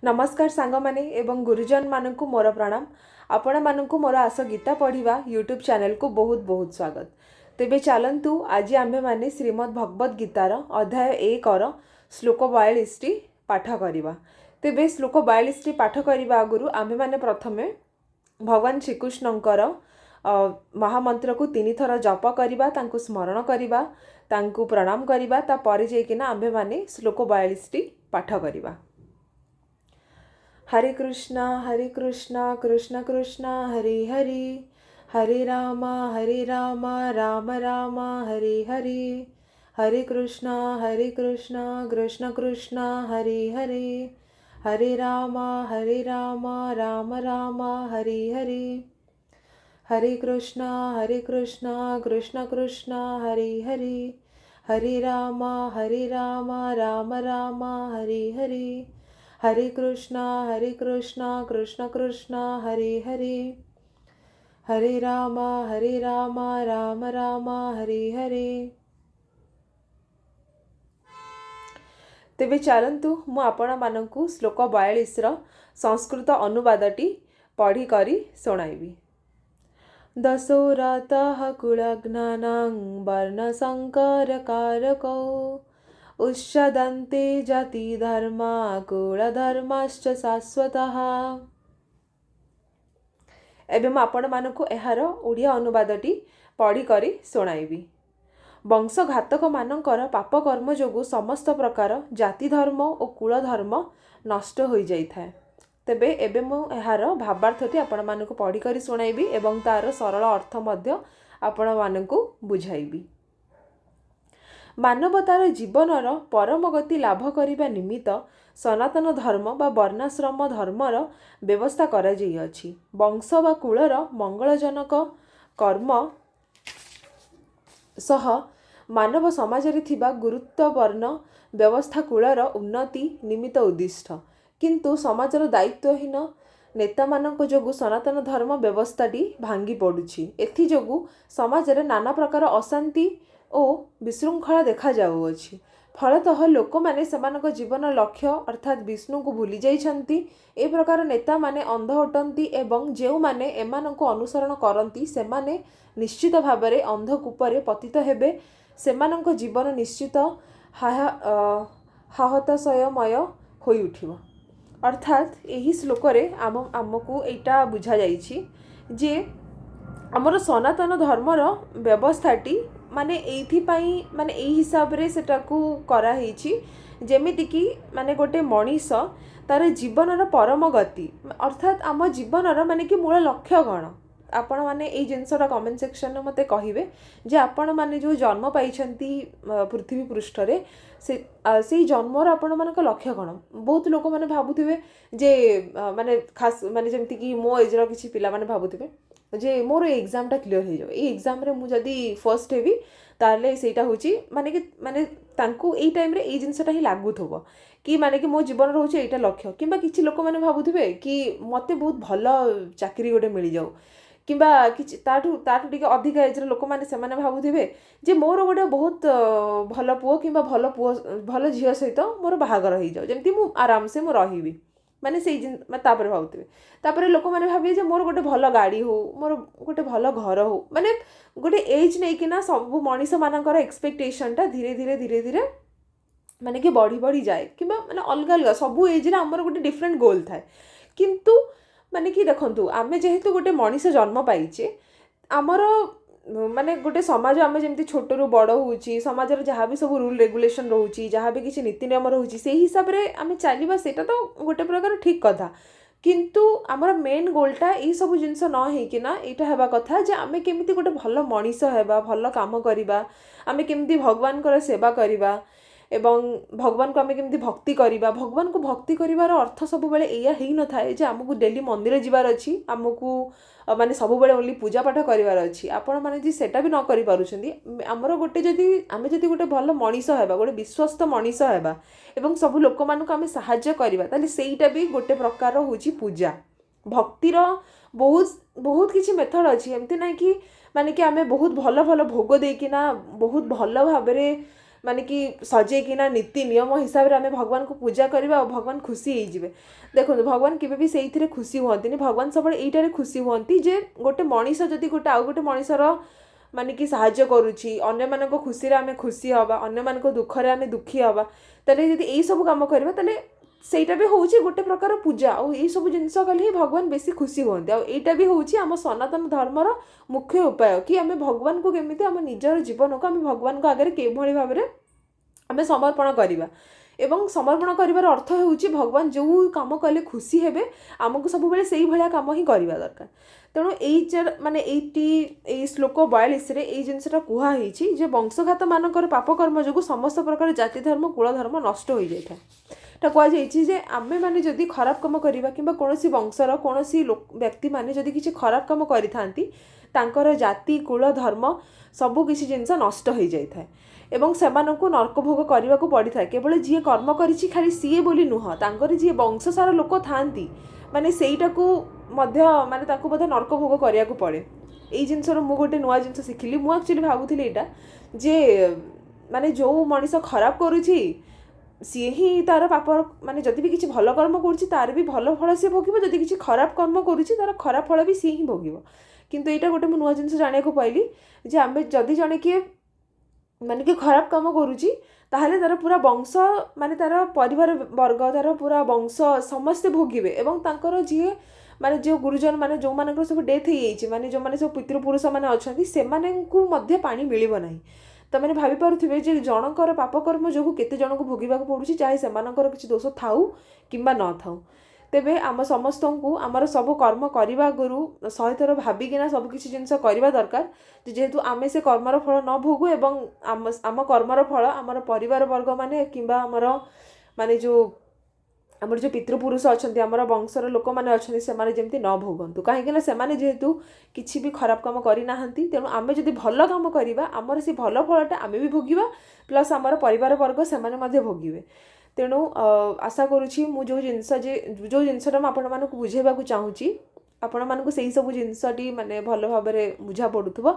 नमस्कार सांग माने एवं गुरुजन मानकु मोर प्रणाम। आपण मानकु मोर आस गीता पढ़िवा यूट्यूब चैनल को बहुत बहुत स्वागत। तेबे चलंतु आज आम्भे माने श्रीमद् भगवत गीतार अध्याय 1 श्लोक 42 टी पाठ करिवा। तेबे श्लोक 42 टी पाठ करिवा आगुरु आम्भे माने प्रथमे भगवान श्रीकृष्णंकर महामंत्र को 3 थर जप करिवा, तांकु स्मरण करिवा, तांकु प्रणाम करिवा, ता परे जेकिना आम्भे माने श्लोक 42 टी पाठ करिवा। हरे कृष्णा कृष्ण कृष्ण हरे हरे, हरे राम राम राम हरे हरे, हरे कृष्णा कृष्ण कृष्ण हरे हरे, हरे राम राम राम हरे हरे, हरे कृष्णा कृष्ण कृष्ण हरे हरे, हरे राम राम राम हरे हरे, हरे कृष्णा कृष्ण कृष्ण हरे हरे, हरे राम राम राम हरे हरे। तेबे चलंतु मु आपण मानकु श्लोक 42 रो संस्कृत अनुवादटी पढ़ी करी सुनाइबी। दशोरथः कुलज्ञानं वर्णसंकरकारकौ उष्यदन्ते जातिधर्मा कुलधर्माश्च शाश्वतः। एबे मु आपण मानकु एहार ओडिया अनुवादटी पढ़ी करी सुनाइबी। वंशघातक मानकर पाप कर्म जोगु समस्त प्रकार जाति धर्म और कुल धर्म नष्ट हो जाई थाए। तेबे एबे मु एहार भावार्थटी आपण मानकु पढ़ी करी सुनाइबी एवं तार सरल अर्थ मध्य आपण मानकु बुझाइबी। मानवतार जीवनर परम गति लाभ करिबा निमित्त सनातन धर्म बा वर्णाश्रम धर्मर व्यवस्था करा जाई अछि। वंश बा कुलर मंगलजनक कर्म सह मानव समाज रे थिबा गुरुत्वपूर्ण व्यवस्था कुलर उन्नति निमित्त उद्दिष्ट, किंतु समाजर दायित्वहीन नेता मानक जोगु सनातन धर्म व्यवस्थाटी भांगी पड़ुछि। एथि जोगु समाज रे नाना प्रकार अशांति और विशृंखला देखा जाउअछि। फलतः लोक माने सेमानक जीवन लक्ष्य अर्थात विष्णु को भूली जाइछन्ति। ए प्रकार नेता माने अंध अटंती एवं जेउ माने एमानक अनुसरण करंती सेमाने निश्चित भावरे अंधकूपरे पतित हेबे। सेमानक जीवन निश्चित हाहताशयमय होई उठिबो। अर्थात यही श्लोक रे आमको एटा बुझा जाइछि जे आमर सनातन धर्मर व्यवस्थाटी माने एथि पई माने एही हिसाब रे सेटाकू करा हेछि जेमिति कि माने गोटे मनीष तार जीवनर परम गति अर्थात आम जीवनर माने कि मूल लक्ष्य कौन। आपण माने एई जिनसरा कमेंट सेक्शन में मते कहिबे जे आपण माने जो जन्म पाइछंती पृथ्वी पृष्ठ रे से जन्मर आपण मानक लक्ष्य कौन। बहुत लोक माने भाबुथिबे जे माने खास माने जेमति कि मो एज रो किछि पिला माने भाबुथिबे जे मोर एग्जाम टा क्लियर हो जाओ, ए एग्जाम रे मु जदी फर्स्ट हेबी ताले सेटा होची माने कि माने तांकू एई टाइम रे एई जिनसटा ही लागू थबो कि माने कि मो जीवन रो होची एटा लक्ष्य। किंबा किछि लोक माने भाबुथिबे कि मते बहुत भलो चाकरी गोटे मिल जाऊ, किंबा किछि ताठू टिके अधिक एज रे लोक माने से माने भाबुथिबे जे मोर गोटे बहुत भलो पुओ किंबा भलो झियो सहित मोर बाहागर हो जाऊ, जेमति मु आराम से मु रहिबी माने से तापर भावुथिबे। तापर लोक माने भाबिए जे मोर गोटे भलो गाड़ी हो, मोर गोटे भलो घर हो, माने गोटे एज नै कि ना सब मनीष मानकर एक्सपेक्टेशन टा धीरे धीरे माने कि बढ़ी जाए किंबा माने अलग अलग सब एज रे हमर गोटे डिफरेंट गोल थाए। किंतु माने कि देखंतु आमे जेहेतु गोटे मनीष जन्म पाइचे आमर माने गोटे समाज आमे जेमति छोट रु बड़ होउची समाज रे जहाँ भी सब रूल रेगुलेशन रहउची जहाँ भी किछि नीति नियम रहउची से हिसाब रे आमे चलीबा सेटा तो गोटे प्रकार ठीक कथा। किंतु आमर मेन गोलटा यही सब जिनस न हेकि ना एटा हेबा कथा जे आमे केमिति गोटे भलो मनीष हेबा, भलो काम करिबा, आमे केमिति भगवान कर सेवा करिबा एवं भगवान को आमे केमिति भक्ति करिबा। भगवान को भक्ति करिवार अर्थ सब बेले एया हेई न थाए जे हमकु डेली मंदिर जिबार अछि, हमकु माने सब बेले ओनली पूजा पाठ करिवार अछि। आपण माने जे सेटा भी न करि पारुछंदी हमर गोटे जदी आमे जदी गोटे भलो मनीष हेबा, गोटे विश्वस्त मनीष हेबा एवं सब लोक मानक आमे सहाय्य करिबा ताले सेईटा भी गोटे प्रकार होची पूजा। भक्तिर बहुत बहुत किछि मेथड अछि, एमति नै कि माने कि आमे बहुत भलो भलो भोग देकिना बहुत भलो भाबरे माने कि सजेकिना नीति नियम हिसाब से आम भगवान को पूजा करवा और भगवान खुशी हो देखो भगवान केवे भी से खुशी हुअन्ति भगवान सब यहीटारे खुशी हुअन्ति जे गोटे मनीष जदि गोटे आउ गोटे मनीषर माने कि साहाय्य करुच्ची अन्य मान खुशी आम खुशी हवा अन्य मान दुखरे आम दुखी हवा ताले यदि यही सब काम करवा ताले ସେଇଟା ବି ହେଉଛି ଗୋଟେ ପ୍ରକାର ପୂଜା ଆଉ ଏଇସବୁ ଜିନିଷ କଲେ ହିଁ ଭଗବାନ ବେଶୀ ଖୁସି ହୁଅନ୍ତି ଆଉ ଏଇଟା ବି ହେଉଛି ଆମ ସନାତନ ଧର୍ମର ମୁଖ୍ୟ ଉପାୟ କି ଆମେ ଭଗବାନଙ୍କୁ କେମିତି ଆମ ନିଜର ଜୀବନକୁ ଆମେ ଭଗବାନଙ୍କ ଆଗରେ କିଭଳି ଭାବରେ ଆମେ ସମର୍ପଣ କରିବା ଏବଂ ସମର୍ପଣ କରିବାର ଅର୍ଥ ହେଉଛି ଭଗବାନ ଯେଉଁ କାମ କଲେ ଖୁସି ହେବେ ଆମକୁ ସବୁବେଳେ ସେଇଭଳିଆ କାମ ହିଁ କରିବା ଦରକାର ତେଣୁ ମାନେ ଏଇ ଶ୍ଲୋକ 42ରେ ଏଇ ଜିନିଷଟା କୁହାହେଇଛି ଯେ ବଂଶଘାତମାନଙ୍କର ପାପକର୍ମ ଯୋଗୁଁ ସମସ୍ତ ପ୍ରକାର ଜାତି ଧର୍ମ କୁଳ ଧର୍ମ ନଷ୍ଟ ହୋଇଯାଇଥାଏ टा कहुଯାଇଛି जे आमे माने जदि खराब काम करिबा किंबा कोनोसी वंशर कोनोसी व्यक्ति माने जदि किछि खराब काम करिथांती तांकर जाति कुल धर्म सबु किछि जिंस नष्ट हो जाय थाए एवं सेमानकु नरक भोग करबा को पड़ी थाए केवल जी कर्म करिछि खाली सीए बोली नुह तांकर जी वंशसार लोक थांती माने सेईटाकू मध्य माने ताकू मध्य नरक भोग करिया को पड़े एई जिंसर मु गोटे नुआ जिंस सिखिली मु एक्चुअली भाबुथिली एटा जे माने जो मनीष खराब करूछि सी ही तार पाप माने जदि भी किसी भल कर्म करुच्ची तार भी भल फल सी भोग जदि किसी खराब कर्म करुच्ची तार खराब फल भी सी ही भोग किंतु यहाँ गोटे मुझे नुआ जिन जाना पाइली जे आम जदि जड़े किए माने कि खराब काम करुच्ची ताहले तार पूरा वंश माने तार परिवार वर्ग तार पूरा वंश समस्ते भोगे एवं तांकर जी माने जो गुरुजन माने जो मानकर सब डेथ हो जाइए माने जो माने सब पितृपुरुष माने अच्छे से मध्य पानी मिलिबो नाही तो मैंने भाभी पारुथिबे जे जनकर पापकर्म जो केते जन को भोगिबा पड़ुछि चाहे सेमानकर किछि दोष थाउ किंबा न थाउ तेबे आम समस्त को आमर सब कर्म करने गुरु शहे थर भाविकिना सब किछि जिनस करवा दरकार जेहेतु आमे से कर्मर फल न भोगु एवं आम कर्मर फल आमर परिवार वर्ग माने किंबा आमर माने जो आमर जो पितृपुरुष अच्छा आमर वंशर लोक मैंने अच्छा से जमी न भोगतु कहीं से जेहेतु किसी भी खराब कम करना तेणु आम जब भल कम करवा आमर से भल फलटा आम भी भोगिबा प्लस आमर परिवार वर्ग से भोगे तेणु आशा करुँची मु जो जिनसटा मुझे बुझेबा चाहूँगी आपण मानक से सब जिनसटी माने भल भाव में बुझा पड़ुथबो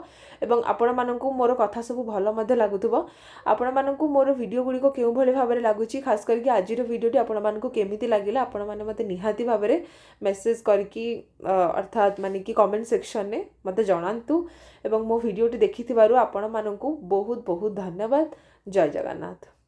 एवं आपण मानक मोर कथा सब भल मध्य लागुथबो आपण मानक मोर वीडियो गुड़िक केउ भली भाव में लगुची खास करके आजिर वीडियोटी आपण मानक केमिति लागिला आपण माने मते निहाती भाव में मेसेज करके अर्थात माने कि कमेंट सेक्शन में मते जणांतु एवं मो वीडियोटी देखिथिबारु आपण मानक बहुत बहुत धन्यवाद। जय जगन्नाथ।